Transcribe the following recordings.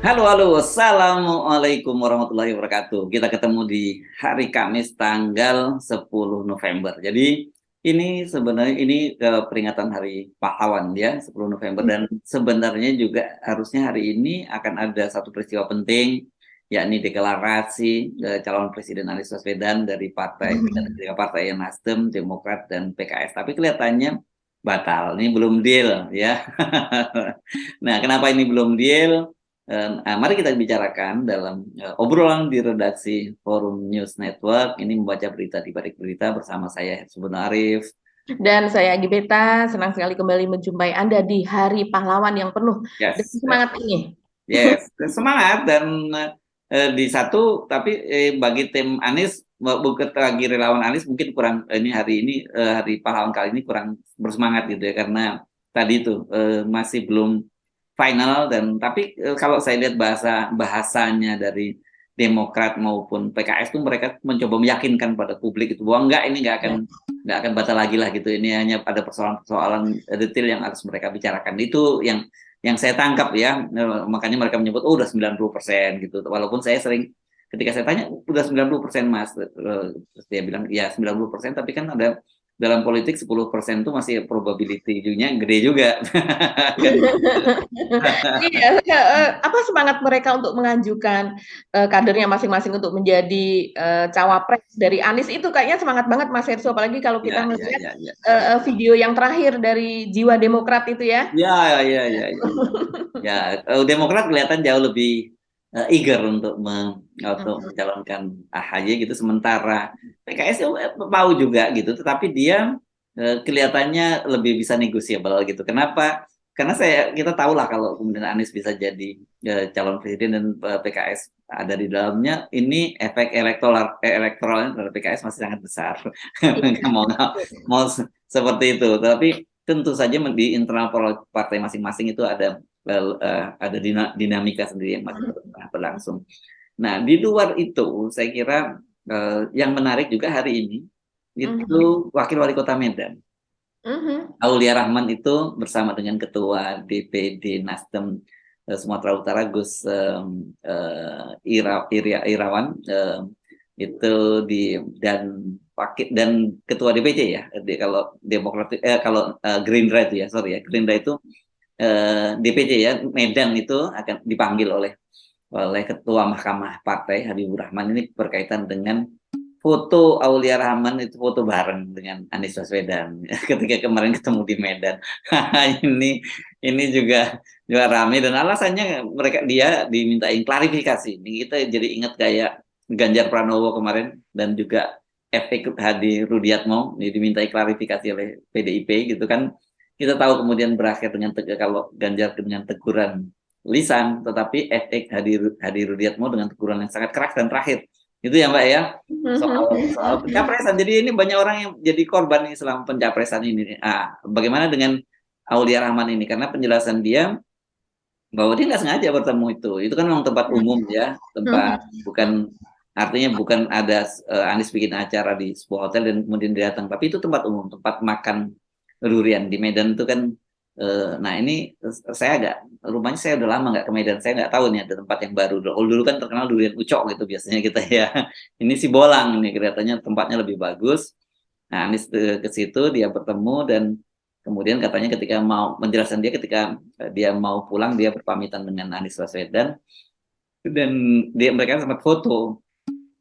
Halo, halo, assalamualaikum warahmatullahi wabarakatuh. Kita ketemu di hari Kamis tanggal 10 November. Jadi ini sebenarnya peringatan Hari Pahlawan ya, 10 November, dan sebenarnya juga harusnya hari ini akan ada satu peristiwa penting, yakni deklarasi calon Presiden Anies Baswedan dari tiga partai yang Nasdem, Demokrat, dan PKS. Tapi kelihatannya batal. Ini belum deal ya. Nah, kenapa ini belum deal? Mari kita bicarakan dalam obrolan di redaksi Forum News Network. Ini membaca berita di balik berita bersama saya Subun Arif. Dan saya Gibeta, senang sekali kembali menjumpai Anda di Hari Pahlawan yang penuh dengan Yes, semangat ini. yes, semangat dan di satu. Tapi bagi tim Anies, bukan lagi relawan Anies, mungkin kurang hari Pahlawan kali ini kurang bersemangat gitu ya, karena tadi itu masih belum final. Dan tapi kalau saya lihat bahasanya dari Demokrat maupun PKS tuh, mereka mencoba meyakinkan pada publik itu bahwa enggak, ini Ya. nggak akan batal lagi lah gitu. Ini hanya ada persoalan-persoalan detail yang harus mereka bicarakan. Itu yang saya tangkap ya. Makanya mereka menyebut udah 90% gitu. Walaupun saya sering ketika saya tanya udah 90% Mas, terus dia bilang ya 90%, tapi kan ada dalam politik 10% itu masih probability-nya gede juga. Kan? Iya, apa semangat mereka untuk mengajukan kadernya masing-masing untuk menjadi cawapres dari Anies itu kayaknya semangat banget Mas Herso, apalagi kalau kita Ya, ya, melihat ya, ya. video yang terakhir dari Jiwa Demokrat itu ya. Ya, ya, ya, ya. Ya, Demokrat kelihatan jauh lebih eager untuk mencalonkan AHY gitu, sementara PKS mau juga gitu, tetapi dia kelihatannya lebih bisa negosiable gitu. Kenapa? Karena kita tahu lah kalau kemudian Anies bisa jadi calon presiden dan PKS ada di dalamnya, ini efek elektoralnya terhadap PKS masih sangat besar. Nggak mau nggak mau seperti itu, tapi tentu saja di internal partai masing-masing itu ada dinamika sendiri yang masih berlangsung. Nah, di luar itu, saya kira yang menarik juga hari ini itu Mhm. Wakil Wali Kota Medan, Mhm. Aulia Rahman, itu bersama dengan Ketua DPD Nasdem Sumatera Utara, Gus Irawan, itu dan Ketua DPC ya. Kalau Demokrat, kalau Gerindra itu ya, sorry ya, Gerindra itu DPC ya, Medan itu akan dipanggil oleh Ketua Mahkamah Partai Habibur Rahman, ini berkaitan dengan foto Aulia Rahman, itu foto bareng dengan Anies Baswedan ketika kemarin ketemu di Medan. ini ini juga ramai, dan alasannya dia dimintain klarifikasi. Ini kita jadi ingat kayak Ganjar Pranowo kemarin, dan juga efek Hadi Rudiatmo ini dimintai klarifikasi oleh PDIP gitu kan. Kita tahu kemudian berakhir dengan kalau Ganjar dengan teguran lisan, tetapi efek Hadi Rudiatmo dengan teguran yang sangat keras dan terakhir. Itu ya Mbak ya, soal pencapresan. Jadi ini banyak orang yang jadi korban nih selama pencapresan ini. Bagaimana dengan Aulia Rahman ini? Karena penjelasan dia bahwa dia nggak sengaja bertemu itu. Itu kan memang tempat umum ya, tempat Mhm. bukan, artinya bukan ada Anies bikin acara di sebuah hotel dan kemudian dia datang, tapi itu tempat umum, tempat makan durian di Medan itu kan. Nah ini saya agak, rumahnya saya udah lama nggak ke Medan, saya nggak tahu nih ada tempat yang baru. Kalau dulu kan terkenal durian ucok gitu biasanya kita ya. Ini si Bolang, ini kelihatannya tempatnya lebih bagus. Nah, Anies ke situ, dia bertemu, dan kemudian katanya ketika mau menjelaskan, ketika dia mau pulang, dia berpamitan dengan Anies Baswedan, dan mereka sempat foto.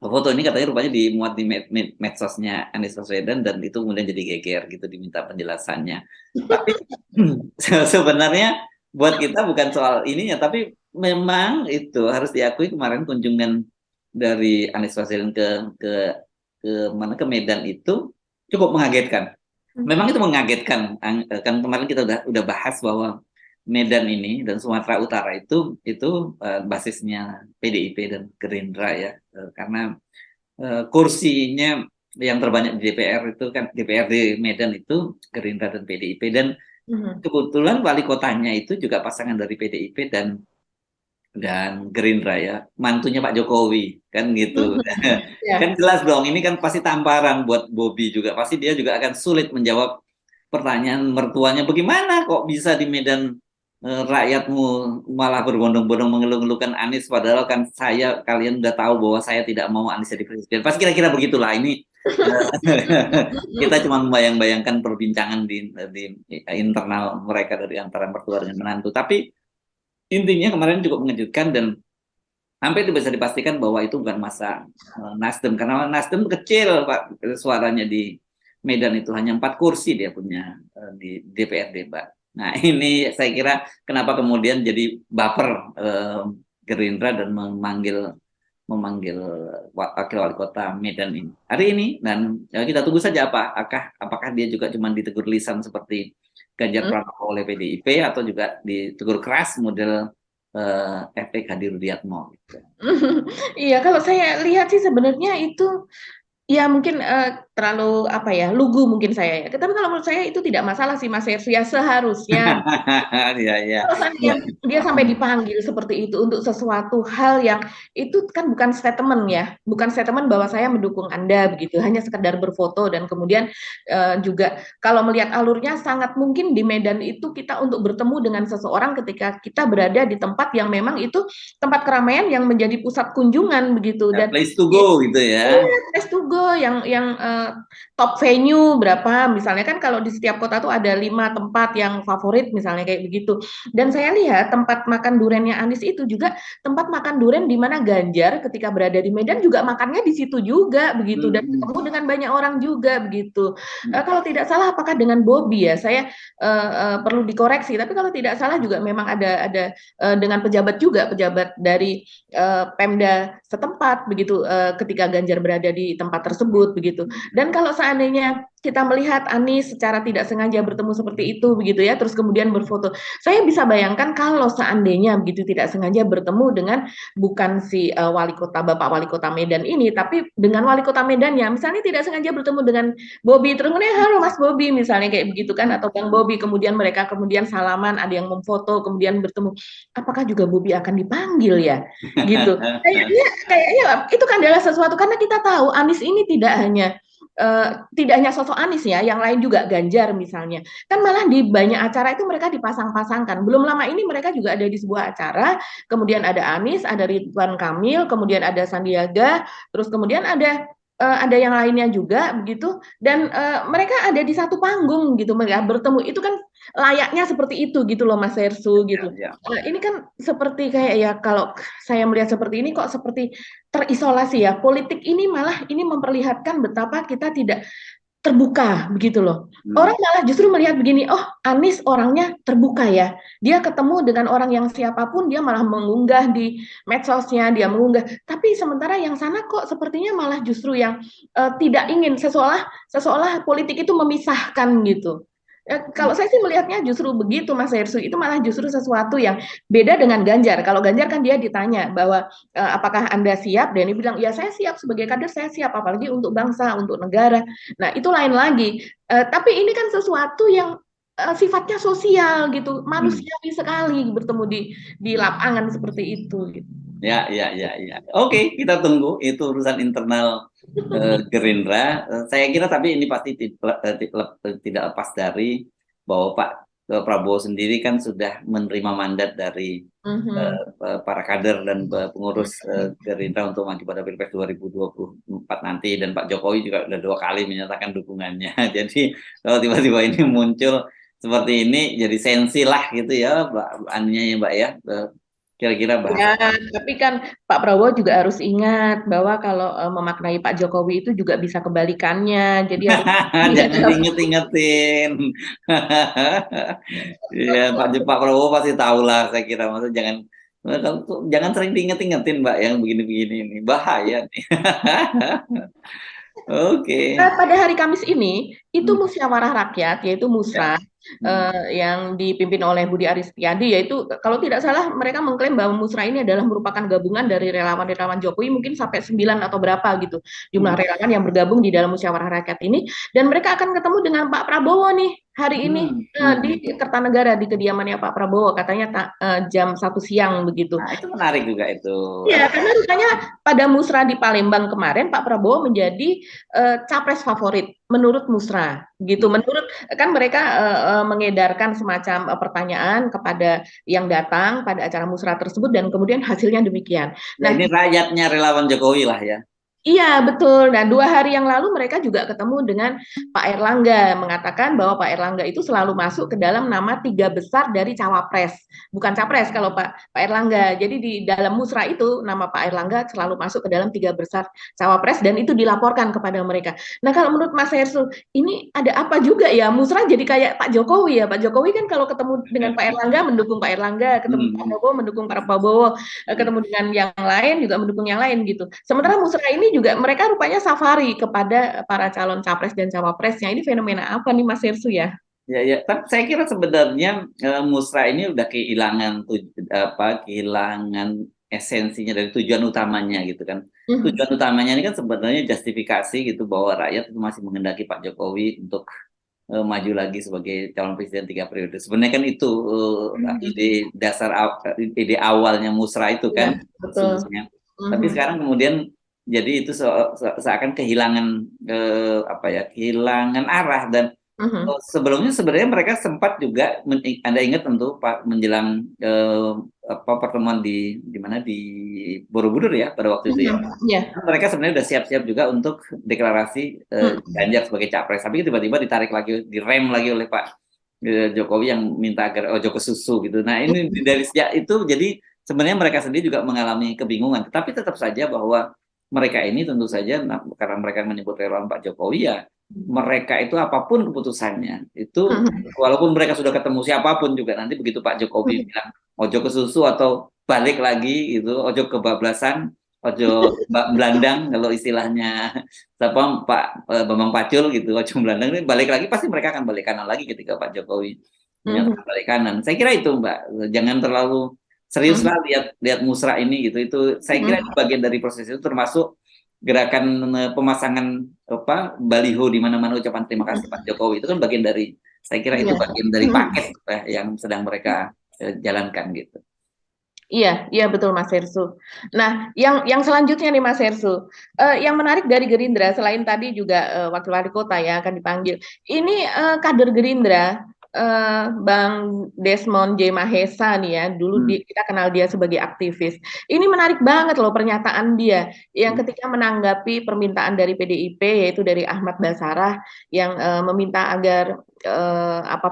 Foto ini katanya rupanya dimuat di medsosnya Anies Baswedan, dan itu kemudian jadi geger gitu, diminta penjelasannya. Tapi sebenarnya buat kita bukan soal ininya, tapi memang itu harus diakui, kemarin kunjungan dari Anies Baswedan ke mana, ke Medan, itu cukup mengagetkan. Memang itu mengagetkan. Kan kemarin kita udah bahas bahwa Medan ini dan Sumatera Utara itu basisnya PDIP dan Gerindra ya. Karena kursinya yang terbanyak di DPR itu kan, DPRD Medan itu Gerindra dan PDIP, dan Mhm. kebetulan wali kotanya itu juga pasangan dari PDIP dan Gerindra ya, mantunya Pak Jokowi kan gitu. Mhm. Kan Ya. jelas dong, ini kan pasti tamparan buat Bobi juga. Pasti dia juga akan sulit menjawab pertanyaan mertuanya, bagaimana kok bisa di Medan rakyatmu malah berbondong-bondong mengeluh-ngeluhkan Anies, padahal kan kalian udah tahu bahwa saya tidak mau Anies jadi presiden. Pas kira-kira begitulah ini. Kita cuma membayang-bayangkan perbincangan di internal mereka dari antara mertua dengan menantu. Tapi intinya kemarin cukup mengejutkan dan hampir itu bisa dipastikan bahwa itu bukan masa Nasdem, karena Nasdem kecil Pak suaranya di Medan, itu hanya 4 kursi dia punya di DPRD, Pak. Nah ini saya kira kenapa kemudian jadi baper Gerindra dan memanggil wakil wali kota Medan ini hari ini, dan kita tunggu saja apakah dia juga cuma ditegur lisan seperti Ganjar Pranowo oleh PDIP atau juga ditegur keras model efek Hadi Rudiatmo gitu. Iya, kalau saya lihat sih sebenarnya itu ya mungkin terlalu apa ya, lugu mungkin saya ya. Tapi kalau menurut saya itu tidak masalah sih Mas Hersu, ya seharusnya Iya, iya. kalau seandainya dia sampai dipanggil seperti itu untuk sesuatu hal yang itu kan bukan statement ya, bukan statement bahwa saya mendukung Anda begitu, hanya sekedar berfoto dan kemudian juga kalau melihat alurnya sangat mungkin di Medan itu kita untuk bertemu dengan seseorang ketika kita berada di tempat yang memang itu tempat keramaian yang menjadi pusat kunjungan begitu, dan Place to go gitu ya. place to go yang top venue berapa misalnya, kan kalau di setiap kota tuh ada 5 tempat yang favorit misalnya kayak begitu. Dan saya lihat tempat makan durennya Anies itu juga tempat makan duren di mana Ganjar ketika berada di Medan juga makannya di situ juga begitu, dan ketemu dengan banyak orang juga begitu. Kalau tidak salah apakah dengan Bobby ya, saya perlu dikoreksi, tapi kalau tidak salah juga memang ada dengan pejabat juga, pejabat dari Pemda setempat begitu ketika Ganjar berada di tempat tersebut begitu. Dan kalau seandainya kita melihat Anies secara tidak sengaja bertemu seperti itu begitu ya, terus kemudian berfoto, saya bisa bayangkan kalau seandainya begitu tidak sengaja bertemu dengan bukan si wali kota, Bapak Wali Kota Medan ini, tapi dengan wali kota Medan ya, misalnya tidak sengaja bertemu dengan Bobby, terus kemudian halo Mas Bobby misalnya kayak begitu kan, atau Bang Bobby, kemudian mereka kemudian salaman, ada yang memfoto, kemudian bertemu, apakah juga Bobby akan dipanggil ya gitu. Kayaknya itu kan adalah sesuatu, karena kita tahu Anies ini tidak hanya sosok Anies ya, yang lain juga Ganjar misalnya. Kan malah di banyak acara itu mereka dipasang-pasangkan. Belum lama ini mereka juga ada di sebuah acara, kemudian ada Anies, ada Ridwan Kamil, kemudian ada Sandiaga, terus kemudian ada yang lainnya juga begitu, dan mereka ada di satu panggung gitu, mereka bertemu, itu kan layaknya seperti itu gitu loh Mas Hersu gitu. Ini kan seperti kayak ya, kalau saya melihat seperti ini kok seperti terisolasi ya, politik ini malah ini memperlihatkan betapa kita tidak terbuka begitu loh. Orang malah justru melihat begini, oh Anies orangnya terbuka ya, dia ketemu dengan orang yang siapapun dia malah mengunggah di medsosnya, dia mengunggah, tapi sementara yang sana kok sepertinya malah justru yang tidak ingin, seolah politik itu memisahkan gitu. Kalau saya sih melihatnya justru begitu Mas Hersu, itu malah justru sesuatu yang beda dengan Ganjar. Kalau Ganjar kan dia ditanya bahwa apakah Anda siap, dan dia bilang ya saya siap, sebagai kader saya siap, apalagi untuk bangsa, untuk negara. Nah itu lain lagi. Tapi ini kan sesuatu yang sifatnya sosial gitu, manusiawi sekali bertemu di lapangan seperti itu. Gitu. Ya. Oke, kita tunggu itu urusan internal Gerindra. Saya kira tapi ini pasti tidak lepas dari bahwa Pak Prabowo sendiri kan sudah menerima mandat dari para kader dan pengurus Gerindra untuk maju pada Pilpres 2024 nanti, dan Pak Jokowi juga sudah 2 kali menyatakan dukungannya. Jadi kalau tiba-tiba ini muncul seperti ini, jadi sensi lah gitu ya, anunya ya Mbak ya. Kira-kira ya, tapi kan Pak Prabowo juga harus ingat bahwa kalau memaknai Pak Jokowi itu juga bisa kebalikannya. Jadi harus jangan diinget-ingetin. Ya, Pak Prabowo pasti tahu lah, saya kira. Maksudnya jangan sering diinget-ingetin Mbak yang begini-begini ini. Bahaya nih. Oke. Pada hari Kamis ini itu musyawarah rakyat, yaitu Musra, yang dipimpin oleh Budi Aris Setiadi, yaitu kalau tidak salah mereka mengklaim bahwa Musra ini adalah merupakan gabungan dari relawan-relawan Jokowi, mungkin sampai 9 atau berapa gitu jumlah relawan yang bergabung di dalam musyawarah rakyat ini, dan mereka akan ketemu dengan Pak Prabowo nih hari ini Hmm, di hmm. Kertanegara di kediamannya Pak Prabowo katanya jam 1 siang begitu. Nah, itu menarik juga itu. Ya, karena rupanya pada musra di Palembang kemarin Pak Prabowo menjadi capres favorit menurut musra gitu. Menurut kan mereka mengedarkan semacam pertanyaan kepada yang datang pada acara musra tersebut dan kemudian hasilnya demikian. Ya Nah, ini rakyatnya relawan Jokowi lah ya. iya, betul. Nah, 2 hari yang lalu mereka juga ketemu dengan Pak Erlangga, mengatakan bahwa Pak Erlangga itu selalu masuk ke dalam nama 3 besar dari cawapres, bukan capres kalau Pak Erlangga. Jadi di dalam musra itu nama Pak Erlangga selalu masuk ke dalam 3 besar cawapres dan itu dilaporkan kepada mereka. Nah, kalau menurut Mas Hersul, ini ada apa juga ya? Musra jadi kayak Pak Jokowi ya. Pak Jokowi kan kalau ketemu dengan Pak Erlangga mendukung Pak Erlangga, ketemu Pak Hmm, Prabowo mendukung Pak Prabowo, hmm. ketemu dengan yang lain juga mendukung yang lain gitu. Sementara musra ini juga mereka rupanya safari kepada para calon capres dan cawapresnya. Ini fenomena apa nih Mas Hersu ya? Ya, ya. Tapi saya kira sebenarnya Musra ini udah kehilangan kehilangan esensinya dari tujuan utamanya gitu kan. Mhm. Tujuan utamanya ini kan sebenarnya justifikasi gitu bahwa rakyat itu masih menghendaki Pak Jokowi untuk maju lagi sebagai calon presiden 3 periode. Sebenarnya kan itu ide Mhm. dasar ide awalnya Musra itu Iya, kan betul. sesungguhnya. Tapi Mhm. sekarang kemudian jadi itu seakan kehilangan kehilangan arah dan Mhm. sebelumnya sebenarnya mereka sempat juga Anda ingat tentu Pak menjelang pertemuan di mana di Borobudur ya pada waktu itu ya. Mhm. Iya. Kan mereka sebenarnya udah siap-siap juga untuk deklarasi Mhm. Ganjar sebagai capres, tapi tiba-tiba ditarik lagi, direm lagi oleh Pak Jokowi yang minta agar ojo ke susu gitu. Nah ini dari sejak itu jadi sebenarnya mereka sendiri juga mengalami kebingungan, tetapi tetap saja bahwa mereka ini tentu saja karena mereka menyebut relawan Pak Jokowi ya mereka itu apapun keputusannya itu Mhm. walaupun mereka sudah ketemu siapapun juga nanti begitu Pak Jokowi bilang ojo ke susu atau balik lagi gitu ojo kebablasan ojo belandang kalau istilahnya siapa Pak Bambang Pacul gitu ojo belandang ini balik lagi pasti mereka akan balik kanan lagi ketika Pak Jokowi Mhm. menyatakan balik kanan. Saya kira itu Mbak, jangan terlalu serius Mhm. lah lihat lihat musra ini gitu. Itu saya kira itu Mhm. bagian dari proses itu termasuk gerakan pemasangan baliho di mana-mana ucapan terima kasih Pak Jokowi itu kan bagian dari saya kira itu Iya. bagian dari Mhm. paket yang sedang mereka jalankan gitu. Iya, iya betul Mas Hersu. Nah, yang selanjutnya nih Mas Hersu, yang menarik dari Gerindra selain tadi juga wakil wali kota ya akan dipanggil. Ini kader Gerindra, Bang Desmond J Mahesa nih ya, dulu Hmm. kita kenal dia sebagai aktivis. Ini menarik banget loh pernyataan dia yang ketika menanggapi permintaan dari PDIP yaitu dari Ahmad Basarah yang meminta agar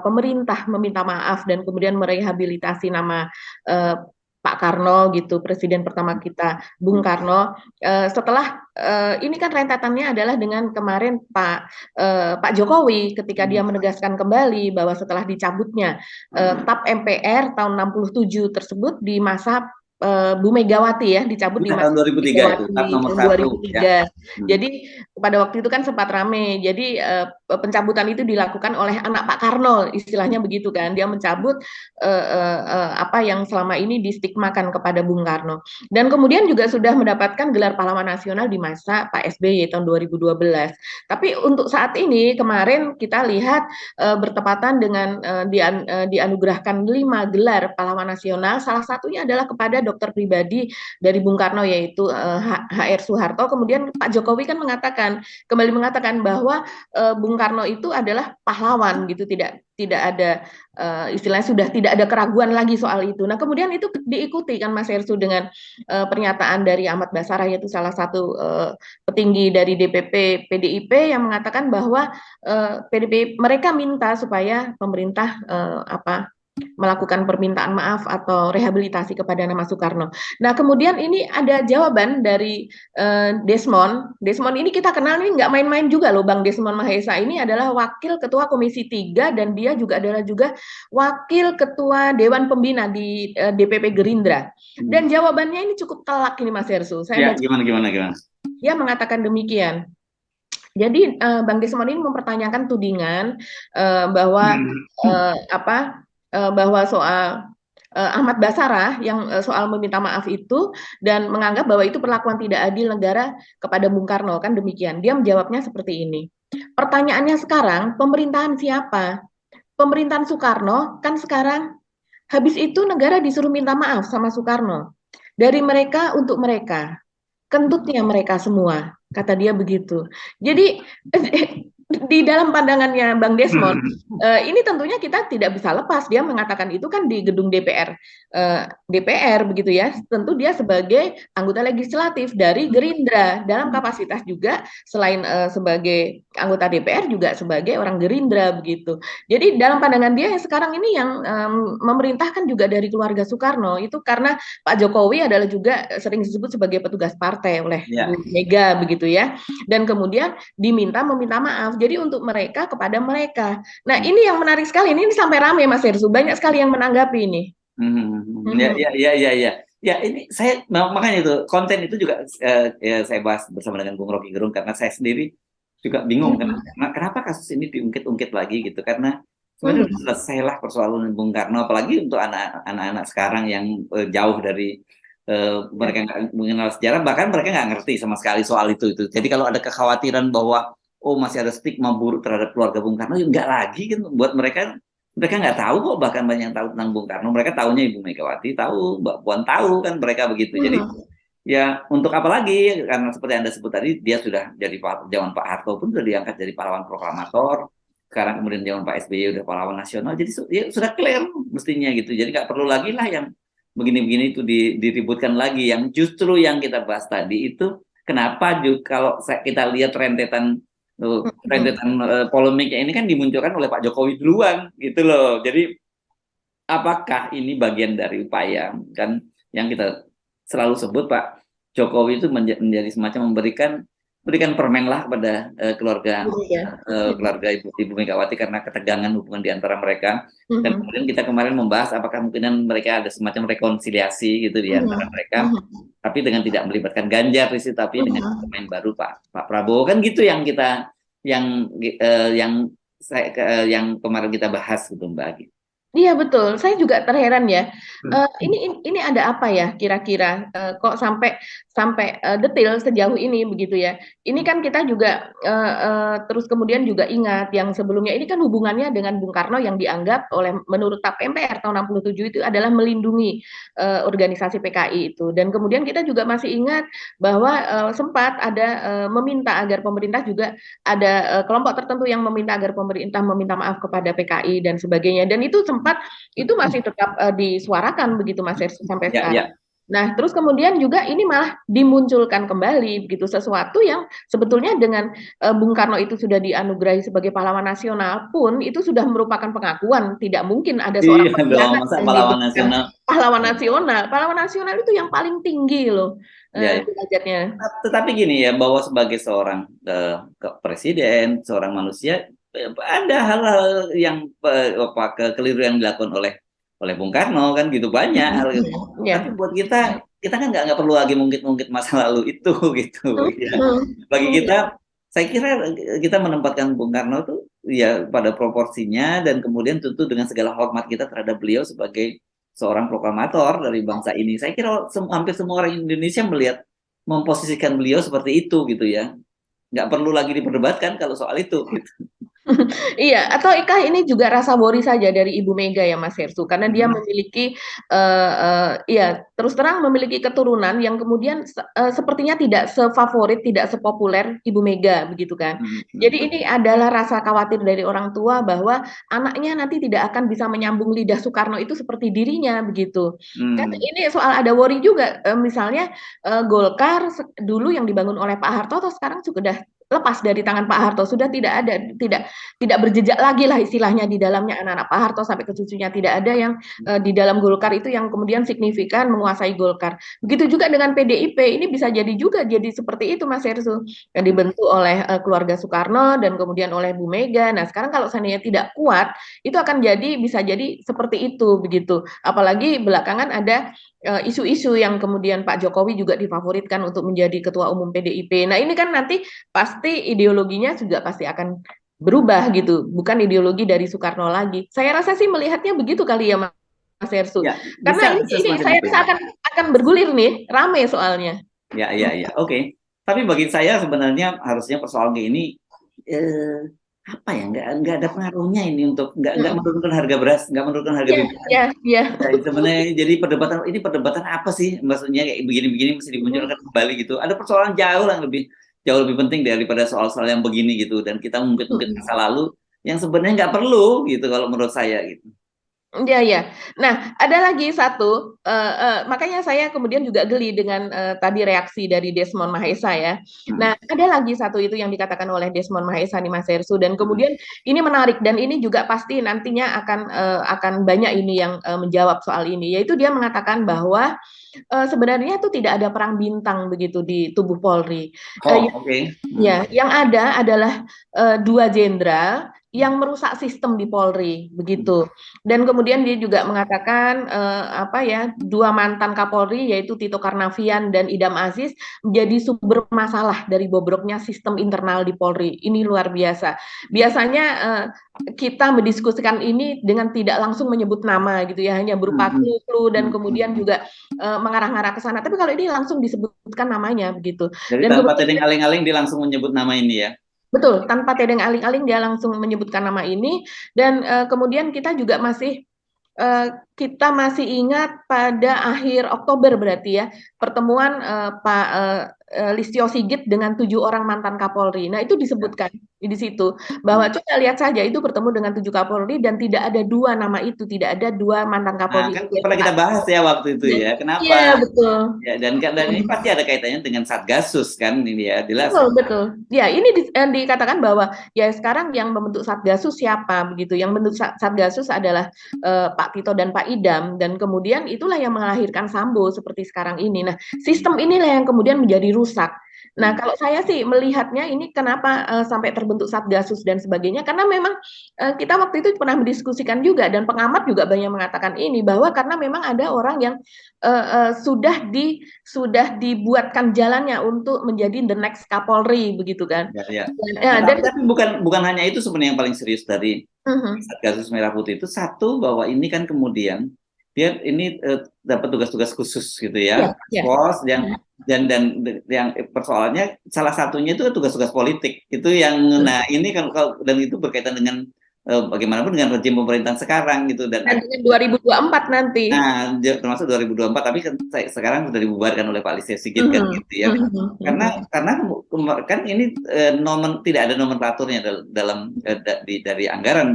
pemerintah meminta maaf dan kemudian merehabilitasi nama eh, Pak Karno gitu, presiden pertama kita, Bung Karno. Setelah ini kan rentetannya adalah dengan kemarin Pak Jokowi ketika dia menegaskan kembali bahwa setelah dicabutnya TAP MPR tahun 67 tersebut di masa Bu Megawati ya, dicabut di Ya, masa tahun Bu 2003 itu tahap Megawati nomor tahun satu ya. 2003. Hmm. Jadi pada waktu itu kan sempat rame. Jadi pencabutan itu dilakukan oleh anak Pak Karno, istilahnya begitu kan. Dia mencabut apa yang selama ini distigmakan kepada Bung Karno. Dan kemudian juga sudah mendapatkan gelar pahlawan nasional di masa Pak SBY tahun 2012. Tapi untuk saat ini kemarin kita lihat bertepatan dengan dianugerahkan 5 gelar pahlawan nasional, salah satunya adalah kepada dokter pribadi dari Bung Karno yaitu HR Soeharto. Kemudian Pak Jokowi kan kembali mengatakan bahwa Bung Karno itu adalah pahlawan gitu, tidak ada istilahnya sudah tidak ada keraguan lagi soal itu. Nah, kemudian itu diikuti kan Mas Hersu dengan pernyataan dari Ahmad Basarah yaitu salah satu petinggi dari DPP PDIP yang mengatakan bahwa PDIP mereka minta supaya pemerintah melakukan permintaan maaf atau rehabilitasi kepada nama Soekarno. Nah, kemudian ini ada jawaban dari Desmond. Desmond ini kita kenal ini nggak main-main juga loh, Bang Desmond Mahesa ini adalah wakil ketua Komisi 3 dan dia juga adalah wakil ketua Dewan Pembina di DPP Gerindra. Hmm. Dan jawabannya ini cukup telak ini Mas Hersu. Saya Ya baca gimana gimana gimana. dia mengatakan demikian. Jadi Bang Desmond ini mempertanyakan tudingan bahwa bahwa soal Ahmad Basarah yang soal meminta maaf itu dan menganggap bahwa itu perlakuan tidak adil negara kepada Bung Karno kan demikian. Dia menjawabnya seperti ini. Pertanyaannya sekarang pemerintahan siapa? pemerintahan Soekarno kan sekarang habis itu negara disuruh minta maaf sama Soekarno. Dari mereka untuk mereka. Kentutnya mereka semua, kata dia begitu. Jadi di dalam pandangannya Bang Desmond, ini tentunya kita tidak bisa lepas. Dia mengatakan itu kan di gedung DPR begitu ya. Tentu dia sebagai anggota legislatif dari Gerindra dalam kapasitas juga selain sebagai anggota DPR juga sebagai orang Gerindra begitu. Jadi dalam pandangan dia yang sekarang ini yang memerintahkan juga dari keluarga Soekarno itu karena Pak Jokowi adalah juga sering disebut sebagai petugas partai oleh Ya. Bu Mega begitu ya. Dan kemudian meminta maaf. Jadi untuk mereka kepada mereka. Nah, ini yang menarik sekali. Ini sampai ramai Mas Hersu. Banyak sekali yang menanggapi ini. Ya. Ya, ini saya makanya itu konten itu juga ya, saya bahas bersama dengan Bung Rocky Gerung karena saya sendiri juga bingung kenapa kasus ini diungkit-ungkit lagi gitu, karena sebenarnya selesailah persoalan Bung Karno, apalagi untuk anak-anak sekarang yang jauh dari mereka nggak mengenal sejarah, bahkan mereka nggak ngerti sama sekali soal itu. Jadi kalau ada kekhawatiran bahwa masih ada stigma buruk terhadap keluarga Bung Karno, ya nggak lagi kan buat mereka nggak tahu kok, bahkan banyak yang tahu tentang Bung Karno, mereka tahunya Ibu Megawati tahu, Mbak Puan tahu kan, mereka begitu. Jadi ya untuk apa lagi, karena seperti Anda sebut tadi, dia sudah jadi zaman Pak Harto pun sudah diangkat jadi pahlawan proklamator, sekarang kemudian zaman Pak SBY udah pahlawan nasional, jadi ya sudah clear mestinya gitu. Jadi nggak perlu lagi lah yang begini-begini itu diributkan lagi. Yang justru yang kita bahas tadi itu kenapa juga kalau kita lihat rentetan polemiknya ini kan dimunculkan oleh Pak Jokowi duluan gitu loh. Jadi apakah ini bagian dari upaya kan yang kita selalu sebut, Pak Jokowi itu menjadi semacam memberikan permen lah kepada keluarga Ibu Megawati karena ketegangan hubungan di antara mereka. Dan kemudian kita kemarin membahas apakah mungkin mereka ada semacam rekonsiliasi gitu di antara mereka, tapi dengan tidak melibatkan Ganjar di situ, tapi dengan pemain baru Pak Prabowo kan gitu, yang kita yang kemarin kita bahas gitu Mbak. Iya betul, saya juga terheran ya. Ini ada apa ya kira-kira kok sampai detail sejauh ini begitu ya. Ini kan kita juga terus kemudian juga ingat yang sebelumnya ini kan hubungannya dengan Bung Karno yang dianggap menurut TAP MPR tahun 67 itu adalah melindungi organisasi PKI itu. Dan kemudian kita juga masih ingat bahwa sempat ada meminta agar pemerintah juga ada kelompok tertentu yang meminta agar pemerintah meminta maaf kepada PKI dan sebagainya. Dan itu itu masih tetap disuarakan begitu Mas Hersu sampai sekarang. Nah, terus kemudian juga ini malah dimunculkan kembali begitu, sesuatu yang sebetulnya dengan Bung Karno itu sudah dianugerahi sebagai pahlawan nasional pun itu sudah merupakan pengakuan, tidak mungkin ada seorang pengkhianat pahlawan nasional. Pahlawan nasional itu yang paling tinggi loh derajatnya. Tetapi gini ya, bahwa sebagai seorang presiden, seorang manusia, ada hal-hal yang keliru yang dilakukan oleh Bung Karno kan gitu, banyak hal gitu. Tapi buat kita kan nggak perlu lagi mungkit-mungkit masa lalu itu gitu ya. Bagi kita, saya kira kita menempatkan Bung Karno tuh ya pada proporsinya, dan kemudian tentu dengan segala hormat kita terhadap beliau sebagai seorang proklamator dari bangsa ini. Saya kira hampir semua orang Indonesia memposisikan beliau seperti itu gitu ya. Nggak perlu lagi diperdebatkan kalau soal itu gitu. Iya, atau ini juga rasa worry saja dari Ibu Mega ya Mas Hersu, karena dia memiliki terus terang memiliki keturunan yang kemudian sepertinya tidak sefavorit, tidak sepopuler Ibu Mega begitu kan. Jadi ini adalah rasa khawatir dari orang tua bahwa anaknya nanti tidak akan bisa menyambung lidah Soekarno itu seperti dirinya begitu. Kan ini soal ada worry juga, misalnya Golkar dulu yang dibangun oleh Pak Harto sekarang sudah lepas dari tangan Pak Harto, sudah tidak berjejak lagi lah istilahnya di dalamnya anak-anak Pak Harto sampai ke cucunya, tidak ada yang di dalam Golkar itu yang kemudian signifikan menguasai Golkar. Begitu juga dengan PDIP, ini bisa jadi juga jadi seperti itu Mas Hersu, yang dibentuk oleh keluarga Soekarno dan kemudian oleh Bu Mega. Nah sekarang kalau seandainya tidak kuat, itu akan bisa jadi seperti itu begitu. Apalagi belakangan ada isu-isu yang kemudian Pak Jokowi juga difavoritkan untuk menjadi ketua umum PDIP. Nah ini kan nanti pasti ideologinya juga pasti akan berubah gitu, bukan ideologi dari Soekarno lagi. Saya rasa sih melihatnya begitu kali ya Mas Hersu. Ya, karena ini saya rasa akan bergulir nih, ramai soalnya. Ya. Oke. Tapi bagi saya sebenarnya harusnya persoalan ini apa ya, nggak ada pengaruhnya ini untuk nggak menurunkan harga beras, nggak menurunkan harga Iya, BBM. iya, iya. Nah, sebenarnya jadi perdebatan apa sih? Maksudnya kayak begini-begini mesti Mhm. dimunculkan kembali gitu. Ada persoalan jauh lebih penting daripada soal-soal yang begini gitu. Dan kita mungkin Mhm. masa lalu yang sebenarnya nggak perlu gitu kalau menurut saya gitu. Iya, iya. Nah, ada lagi satu, makanya saya kemudian juga geli dengan tadi reaksi dari Desmond Mahesa ya. Hmm. Nah, ada lagi satu itu yang dikatakan oleh Desmond Mahesa nih Mas Hersu, dan Hmm. kemudian ini menarik dan ini juga pasti nantinya akan banyak ini yang menjawab soal ini, yaitu dia mengatakan bahwa sebenarnya itu tidak ada perang bintang begitu di tubuh Polri. Oh, oke. Hmm. Ya, yang ada adalah dua jenderal yang merusak sistem di Polri, begitu. Dan kemudian dia juga mengatakan apa ya, dua mantan Kapolri yaitu Tito Karnavian dan Idam Aziz menjadi sumber masalah dari bobroknya sistem internal di Polri. Ini luar biasa. Biasanya kita mendiskusikan ini dengan tidak langsung menyebut nama gitu ya, hanya berupa Hmm. clue-clue dan Hmm. kemudian juga mengarah-ngarah ke sana. Tapi kalau ini langsung disebutkan namanya begitu. Jadi Dan tanpa kemudian tedeng aling-aling dia langsung menyebut nama ini ya. betul, tanpa tedeng aling-aling dia langsung menyebutkan nama ini dan kemudian kita juga masih kita masih ingat pada akhir Oktober berarti ya pertemuan Pak Listio Sigit dengan 7 orang mantan Kapolri. Nah itu Ya. disebutkan di situ bahwa Hmm. coba lihat saja itu bertemu dengan 7 Kapolri dan tidak ada dua nama itu, tidak ada dua mantan Nah, Kapolri kan itu pernah yaitu kita Pak. bahas ya waktu itu Iya, ya. iya, Kenapa? betul. Ya, dan ini pasti ada kaitannya dengan Satgasus kan ini ya, jelas. Betul, betul. Ya, ini dikatakan bahwa ya sekarang yang membentuk Satgasus siapa begitu. Yang membentuk Satgasus adalah Pak Tito dan Pak Idam dan kemudian itulah yang melahirkan Sambo seperti sekarang ini. Nah, sistem inilah yang kemudian menjadi rusak. Nah, Hmm. kalau saya sih melihatnya ini kenapa sampai terbentuk Satgasus dan sebagainya karena memang kita waktu itu pernah mendiskusikan juga dan pengamat juga banyak mengatakan ini bahwa karena memang ada orang yang sudah dibuatkan jalannya untuk menjadi the next Kapolri begitu kan. Ya, ya. Nah, Ya, dan tapi bukan hanya itu sebenarnya yang paling serius dari Mhm. Satgasus Merah Putih itu, satu bahwa ini kan kemudian dia ini dapat tugas-tugas khusus gitu Ya, ya, ya. pos dan yang persoalannya salah satunya itu tugas-tugas politik itu yang, nah ini kan dan itu berkaitan dengan bagaimanapun dengan rezim pemerintahan sekarang gitu dan Dan dengan 2024 nanti. nah, termasuk 2024, tapi kan sekarang sudah dibubarkan oleh Pak Listio Sigit kan Mhm, gitu ya. mhm, mhm. Karena kan ini tidak ada nomenklaturnya dalam dari anggaran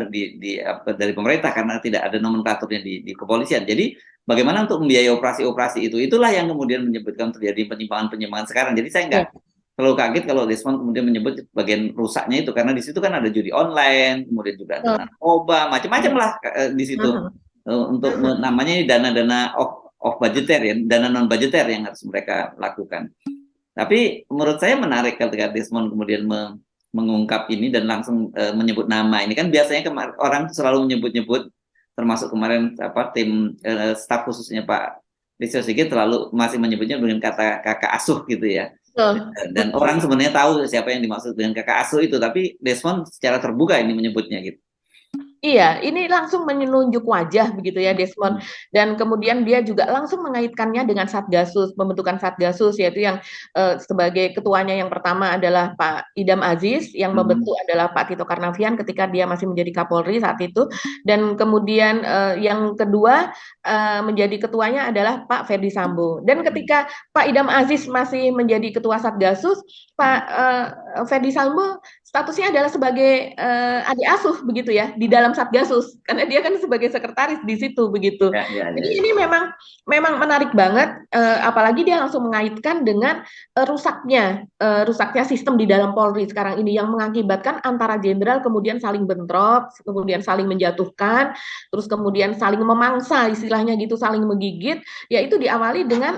dari pemerintah karena tidak ada nomenklaturnya di kepolisian. Jadi bagaimana untuk membiayai operasi-operasi itu? Itulah yang kemudian menyebutkan terjadi penyimpangan-penyimpangan sekarang. Jadi saya nggak Ya, terlalu kaget kalau Desmond kemudian menyebut bagian rusaknya itu karena di situ kan ada judi online, kemudian juga ada betul. narkoba, macam-macam lah di situ. Mhm, Untuk mhm. namanya ini dana-dana off budgeter ya, dana non budgeter yang harus mereka lakukan. Tapi menurut saya menarik ketika Desmond kemudian mengungkap ini dan langsung menyebut nama. Ini kan biasanya orang selalu menyebut-nyebut, termasuk kemarin tim staf khususnya Pak Listio Sigit selalu masih menyebutnya dengan kata kakak asuh gitu ya. Betul, Dan betul. orang sebenarnya tahu siapa yang dimaksud dengan kakak asuh itu, tapi Desmond secara terbuka ini menyebutnya gitu. Iya, ini langsung menunjuk wajah begitu ya Desmond dan kemudian dia juga langsung mengaitkannya dengan Satgasus, pembentukan Satgasus yaitu yang sebagai ketuanya yang pertama adalah Pak Idam Aziz, yang Hmm. membentuk adalah Pak Tito Karnavian ketika dia masih menjadi Kapolri saat itu dan kemudian yang kedua menjadi ketuanya adalah Pak Ferdi Sambo. Dan ketika Pak Idam Aziz masih menjadi ketua Satgasus, Pak Ferdi Sambo statusnya adalah sebagai adik asuh begitu ya di dalam Satgasus karena dia kan sebagai sekretaris di situ begitu. Ya, ya, Jadi ya, ya. ini memang menarik banget apalagi dia langsung mengaitkan dengan rusaknya sistem di dalam Polri sekarang ini yang mengakibatkan antara jenderal kemudian saling bentrok, kemudian saling menjatuhkan, terus kemudian saling memangsa istilahnya gitu, saling menggigit, yaitu diawali dengan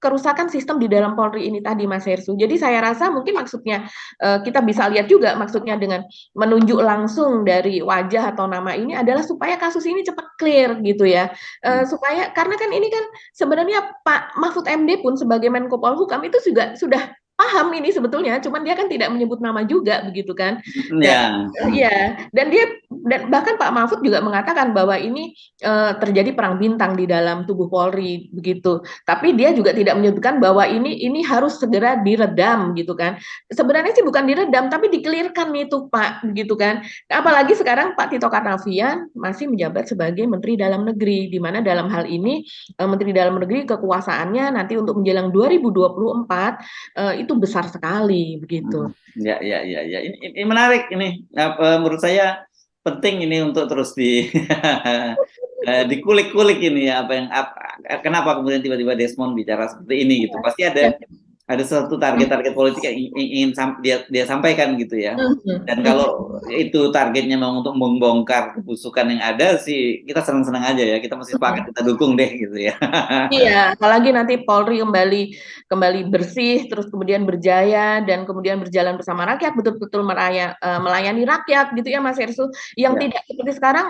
kerusakan sistem di dalam Polri ini tadi Mas Hersu. Jadi saya rasa mungkin maksudnya kita bisa lihat juga maksudnya dengan menunjuk langsung dari wajah atau nama ini adalah supaya kasus ini cepat clear gitu ya. Supaya karena kan ini kan sebenarnya Pak Mahfud MD pun sebagai Menko Polhukam itu juga sudah paham ini sebetulnya, cuman dia kan tidak menyebut nama juga begitu kan. Dan Ya. ya, dan bahkan Pak Mahfud juga mengatakan bahwa ini terjadi perang bintang di dalam tubuh Polri begitu. Tapi dia juga tidak menyebutkan bahwa ini harus segera diredam gitu kan. Sebenarnya sih bukan diredam tapi dikelirkan itu Pak gitu kan. Apalagi sekarang Pak Tito Karnavian masih menjabat sebagai Menteri Dalam Negeri, di mana dalam hal ini Menteri Dalam Negeri kekuasaannya nanti untuk menjelang 2024 itu besar sekali begitu. Ya, ya, ya, ya. Ini menarik ini. Menurut saya penting ini untuk terus dikulik-kulik ini ya kenapa kemudian tiba-tiba Desmond bicara seperti ini gitu. Pasti ada suatu target-target politik yang ingin dia sampaikan gitu ya. Dan kalau itu targetnya memang untuk membongkar kebusukan yang ada sih, kita senang-senang aja ya. Kita mesti sepakat, kita dukung deh gitu ya. Iya, apalagi nanti Polri kembali bersih, terus kemudian berjaya dan kemudian berjalan bersama rakyat, betul-betul melayani rakyat gitu ya Mas Ersu. Yang Ya. tidak seperti sekarang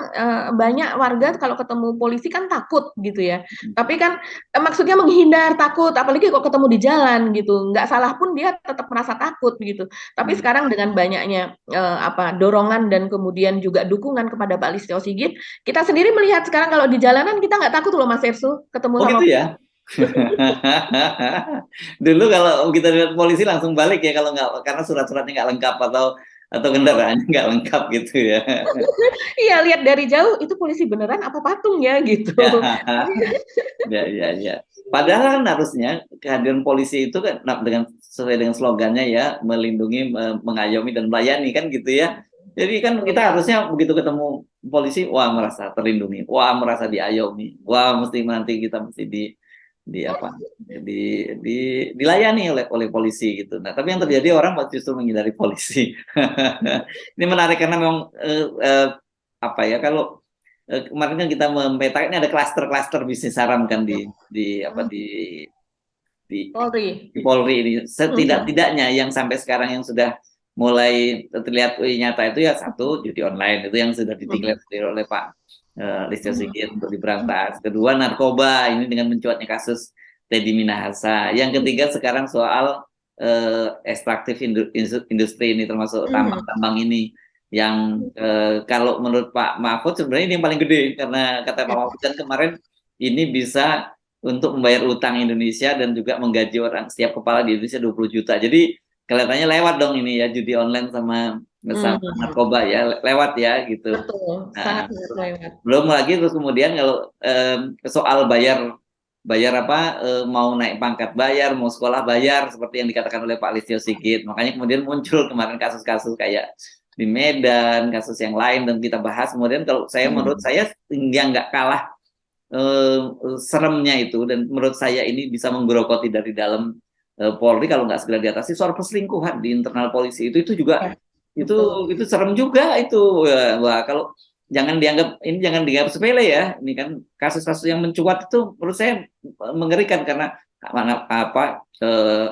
banyak warga kalau ketemu polisi kan takut gitu ya. Tapi kan maksudnya menghindar, takut, apalagi kok ketemu di jalan gitu. Nggak salah pun dia tetap merasa takut gitu. Tapi sekarang dengan banyaknya dorongan dan kemudian juga dukungan kepada Pak Listio Sigit, kita sendiri melihat sekarang kalau di jalanan kita nggak takut loh Mas Ersu ketemu Oh sama. gitu ya. Dulu kalau kita lihat polisi langsung balik ya kalau nggak, karena surat-suratnya nggak lengkap atau kendaraannya nggak lengkap gitu ya. Iya, lihat dari jauh itu polisi beneran apa patung ya gitu. Ya, ya, ya. Padahal kan harusnya kehadiran polisi itu kan dengan sesuai dengan slogannya ya, melindungi, mengayomi dan melayani kan gitu ya. Jadi kan kita harusnya begitu ketemu polisi, wah merasa terlindungi, wah merasa diayomi, wah mesti nanti kita mesti di apa dilayani oleh polisi gitu. Nah, tapi yang terjadi orang justru menghindari polisi. Ini menarik karena memang apa ya, kalau kemarin kan kita memetakan ini ada klaster-klaster bisnis haram kan Polri. di Polri ini. Setidak-tidaknya yang sampai sekarang yang sudah mulai terlihat nyata itu ya satu, judi online itu yang sudah dideklarasi oleh Pak Listio Sigit untuk diberantas. Kedua, narkoba ini dengan mencuatnya kasus Teddy Minahasa. Yang ketiga sekarang soal ekstraktif industri ini termasuk tambang-tambang ini yang kalau menurut Pak Mahfud sebenarnya ini yang paling gede, karena kata Pak Mahfud kan kemarin ini bisa untuk membayar utang Indonesia dan juga menggaji orang setiap kepala di Indonesia 20 juta. Jadi kelihatannya lewat dong ini ya, judi online sama narkoba ya, lewat ya gitu. Betul, Nah, sangat lewat. belum lagi terus kemudian kalau soal bayar mau naik pangkat bayar, mau sekolah bayar seperti yang dikatakan oleh Pak Listio Sigit. Makanya kemudian muncul kemarin kasus-kasus kayak di Medan, kasus yang lain dan kita bahas. Kemudian kalau menurut saya yang nggak kalah seremnya itu, dan menurut saya ini bisa menggerogoti dari dalam Polri kalau nggak segera diatasi, soal perselingkuhan di internal polisi itu juga itu serem juga itu. Wah, kalau jangan dianggap sepele ya. Ini kan kasus-kasus yang mencuat itu menurut saya mengerikan, karena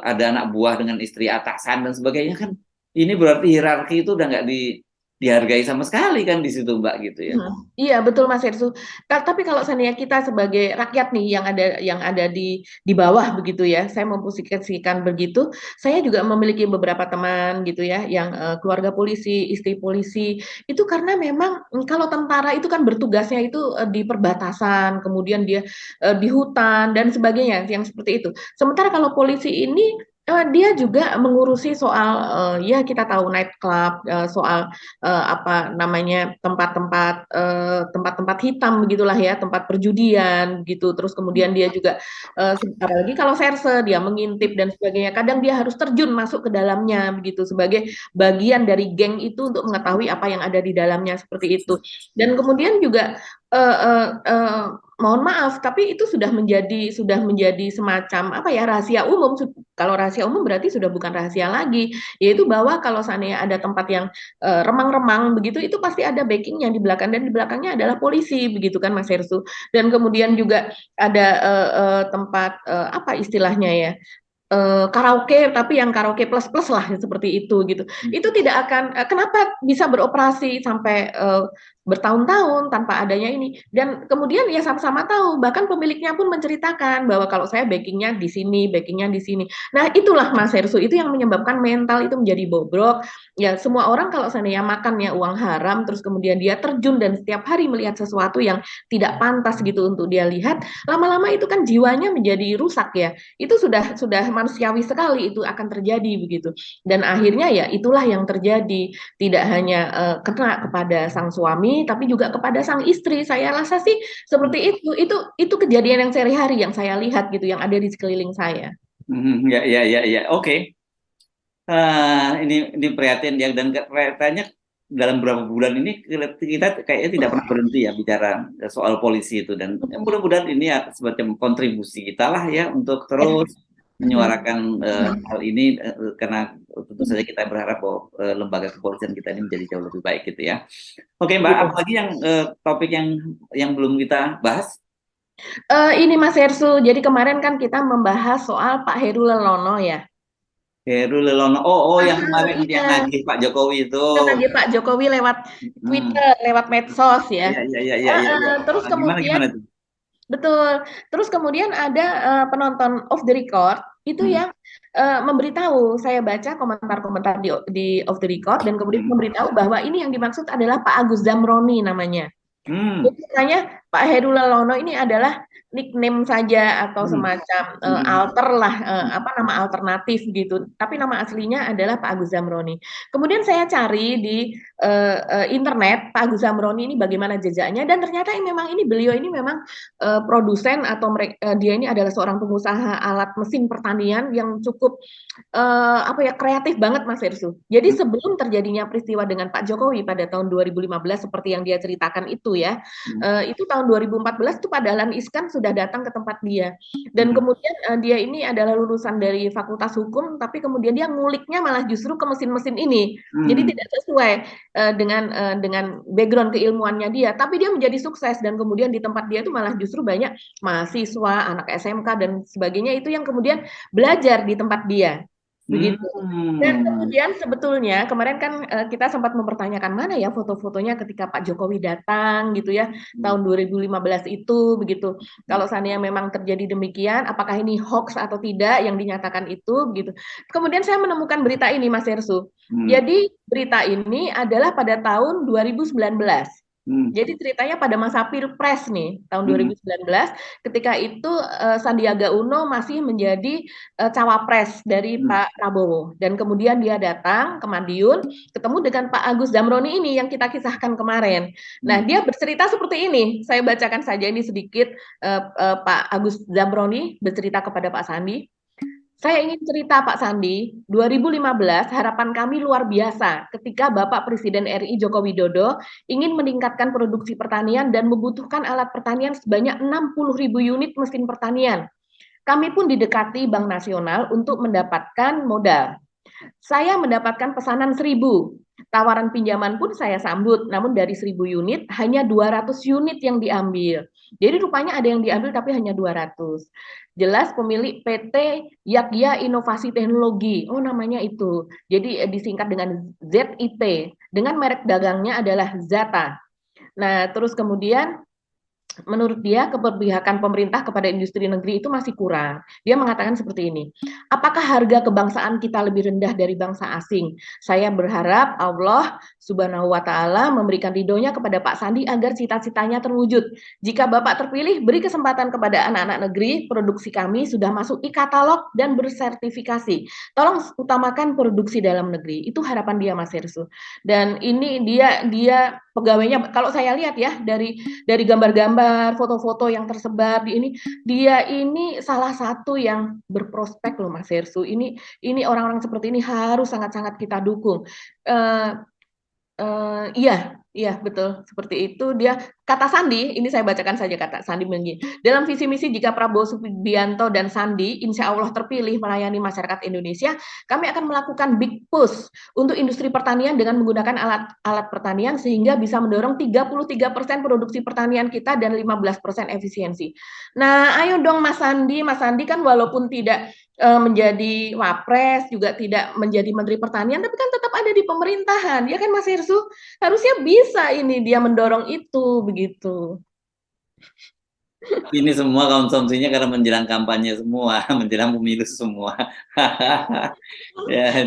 ada anak buah dengan istri atasan dan sebagainya kan. Ini berarti hierarki itu udah nggak dihargai sama sekali kan di situ Mbak gitu ya. Iya betul Mas Hersu. Tapi kalau seandainya kita sebagai rakyat nih yang ada di bawah begitu ya, saya memposisikan begitu. Saya juga memiliki beberapa teman gitu ya, yang keluarga polisi, istri polisi. Itu karena memang kalau tentara itu kan bertugasnya itu di perbatasan, kemudian dia di hutan dan sebagainya, yang seperti itu. Sementara kalau polisi ini dia juga mengurusi soal ya kita tahu night club, soal apa namanya tempat-tempat hitam begitulah ya, tempat perjudian gitu. Terus kemudian dia juga apalagi kalau serse dia mengintip dan sebagainya. Kadang dia harus terjun masuk ke dalamnya begitu sebagai bagian dari geng itu untuk mengetahui apa yang ada di dalamnya seperti itu. Dan kemudian juga mohon maaf, tapi itu sudah menjadi semacam apa ya, rahasia umum. Kalau rahasia umum berarti sudah bukan rahasia lagi, yaitu bahwa kalau seandainya ada tempat yang remang-remang begitu, itu pasti ada backingnya di belakang, dan di belakangnya adalah polisi begitu kan Mas Hersu. Dan kemudian juga ada tempat apa istilahnya ya, karaoke tapi yang karaoke plus-plus lah seperti itu gitu. Itu tidak akan kenapa bisa beroperasi sampai bertahun-tahun tanpa adanya ini dan kemudian ya sama-sama tahu bahkan pemiliknya pun menceritakan bahwa kalau saya backingnya di sini, backingnya di sini. Nah itulah Mas Hersu itu yang menyebabkan mental itu menjadi bobrok. Ya semua orang kalau seandainya makannya uang haram terus kemudian dia terjun dan setiap hari melihat sesuatu yang tidak pantas gitu untuk dia lihat, lama-lama itu kan jiwanya menjadi rusak ya itu sudah manusiawi sekali itu akan terjadi begitu dan akhirnya ya itulah yang terjadi tidak hanya kena kepada sang suami tapi juga kepada sang istri saya rasa sih seperti itu kejadian yang sehari-hari yang saya lihat gitu yang ada di sekeliling saya. Ya, ya, ya, ya. Oke. Ini perhatian ya dan kelihatannya dalam beberapa bulan ini kita kayaknya tidak pernah berhenti ya bicara soal polisi itu dan mudah-mudahan ini ya semacam kontribusi kita lah ya untuk terus menyuarakan hal ini karena tentu saja kita berharap bahwa lembaga kepolisian kita ini menjadi jauh lebih baik gitu ya. Oke Mbak, apa lagi yang topik yang belum kita bahas? Ini Mas Hersu, jadi kemarin kan kita membahas soal Pak Heru Lelono ya. Heru Lelono, yang kemarin yang Iya. nagih Pak Jokowi itu. Itu tadi Pak Jokowi lewat Hmm. Twitter, lewat medsos ya. Ya, ya, ya, ya, ya, ya. Terus kemudian Gimana tuh? betul. Terus kemudian ada penonton off the record itu Hmm. yang memberitahu, saya baca komentar-komentar di off the record dan kemudian Hmm. memberitahu bahwa ini yang dimaksud adalah Pak Agus Zamroni namanya. Hmm. Jadi katanya Pak Heru Lelono ini adalah nickname saja atau Hmm. semacam Hmm. alter lah apa nama alternatif gitu. Tapi nama aslinya adalah Pak Agus Zamroni. Kemudian saya cari di internet Pak Agus Zamroni ini bagaimana jejaknya dan ternyata memang ini beliau ini memang produsen atau dia ini adalah seorang pengusaha alat mesin pertanian yang cukup apa ya kreatif banget Mas Hersu. Jadi sebelum terjadinya peristiwa dengan Pak Jokowi pada tahun 2015 seperti yang dia ceritakan itu ya, itu tahun 2014 itu Pak Dahlan Iskan sudah datang ke tempat dia. Dan kemudian dia ini adalah lulusan dari Fakultas Hukum, tapi kemudian dia nguliknya malah justru ke mesin-mesin ini. Jadi tidak sesuai dengan background keilmuannya dia, tapi dia menjadi sukses dan kemudian di tempat dia itu malah justru banyak mahasiswa, anak SMK dan sebagainya itu yang kemudian belajar di tempat dia. Begitu. Dan kemudian sebetulnya kemarin kan kita sempat mempertanyakan mana ya foto-fotonya ketika Pak Jokowi datang gitu ya tahun 2015 itu begitu. Kalau seandainya memang terjadi demikian, apakah ini hoax atau tidak yang dinyatakan itu begitu. Kemudian saya menemukan berita ini Mas Hersu. Jadi berita ini adalah pada tahun 2019. Jadi ceritanya pada masa Pilpres nih tahun 2019 ketika itu Sandiaga Uno masih menjadi cawapres dari Pak Prabowo dan kemudian dia datang ke Madiun ketemu dengan Pak Agus Zamroni ini yang kita kisahkan kemarin. Nah dia bercerita seperti ini. Saya bacakan saja ini sedikit Pak Agus Zamroni bercerita kepada Pak Sandi. Saya ingin cerita Pak Sandi, 2015 harapan kami luar biasa ketika Bapak Presiden RI Joko Widodo ingin meningkatkan produksi pertanian dan membutuhkan alat pertanian sebanyak 60.000 unit mesin pertanian. Kami pun didekati Bank Nasional untuk mendapatkan modal. Saya mendapatkan pesanan 1.000. Tawaran pinjaman pun saya sambut, namun dari 1.000 unit hanya 200 unit yang diambil. Jadi rupanya ada yang diambil tapi hanya 200. Jelas pemilik PT Yakya Inovasi Teknologi. Oh namanya itu. Jadi disingkat dengan ZIT. Dengan merek dagangnya adalah Zata. Nah terus kemudian menurut dia keberpihakan pemerintah kepada industri negeri itu masih kurang. Dia mengatakan seperti ini, apakah harga kebangsaan kita lebih rendah dari bangsa asing? Saya berharap Allah Subhanahu wa Ta'ala memberikan ridhonya kepada Pak Sandi agar cita-citanya terwujud. Jika Bapak terpilih, beri kesempatan kepada anak-anak negeri, produksi kami sudah masuk e-katalog dan bersertifikasi. Tolong utamakan produksi dalam negeri. Itu harapan dia Mas Hersu. Dan ini dia pegawainya, kalau saya lihat ya dari gambar-gambar, foto-foto yang tersebar di ini, dia ini salah satu yang berprospek loh Mas Hersu. Ini orang-orang seperti ini harus sangat-sangat kita dukung. Iya, Iya, betul. Seperti itu dia kata Sandi, ini saya bacakan saja kata Sandi begini. Dalam visi misi jika Prabowo Subianto dan Sandi insya Allah terpilih melayani masyarakat Indonesia, kami akan melakukan big push untuk industri pertanian dengan menggunakan alat-alat pertanian sehingga bisa mendorong 33% produksi pertanian kita dan 15% efisiensi. Nah, ayo dong Mas Sandi. Mas Sandi kan walaupun tidak menjadi wapres, juga tidak menjadi Menteri Pertanian, tapi kan tetap ada di pemerintahan, ya kan Mas Hirsu? Harusnya bisa ini dia mendorong itu, begitu. Ini semua konsumsinya karena menjelang kampanye semua, menjelang pemilu semua. Ya,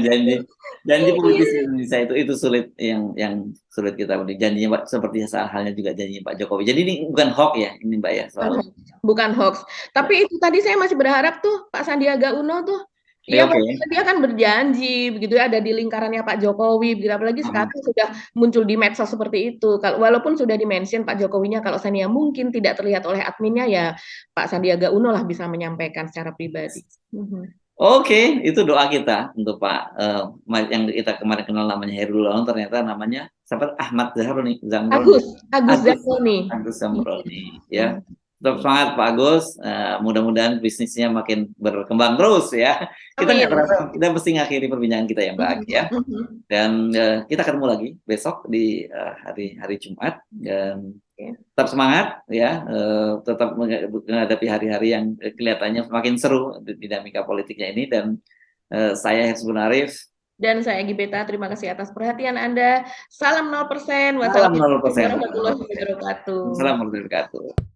janji politis Iya. Indonesia itu sulit, yang sulit kita beri. Janjinya Pak, seperti halnya juga janji Pak Jokowi. Jadi ini bukan hoax ya, ini Mbak ya Bukan soal. hoax. Bukan hoax. Ya, Tapi itu tadi saya masih berharap tuh Pak Sandiaga Uno tuh, ya ya oke. walaupun dia kan berjanji begitu ya ada di lingkarannya Pak Jokowi, begitu apalagi sekarang sudah muncul di medsos seperti itu. Kalau walaupun sudah di-mention Pak Jokowinya kalau seandainya mungkin tidak terlihat oleh adminnya ya Pak Sandiaga Uno lah bisa menyampaikan secara pribadi. Mhm. Oke, itu doa kita untuk Pak yang kita kemarin kenal namanya Hairul Anwar, ternyata namanya siapa? Ahmad Zahroni, Zamroni. Agus Agus, Zamroni. Agus Iya. Zamroni, ya. Tetap semangat Pak Agus. Mudah-mudahan bisnisnya makin berkembang terus ya. Kita nggak Amin. terasa, kita mesti ngakhiri perbincangan kita ya Mbak Agi ya. Mhm. Dan kita ketemu lagi besok di hari hari Jumat, dan Oke. tetap semangat ya, tetap menghadapi hari-hari yang kelihatannya semakin seru dinamika politiknya ini. Dan saya Hezbun Arif. Dan saya Gibeta, terima kasih atas perhatian Anda. Salam 0%. Salam Wassalamualaikum 0%. warahmatullahi wabarakatuh. Assalamualaikum warahmatullahi wabarakatuh.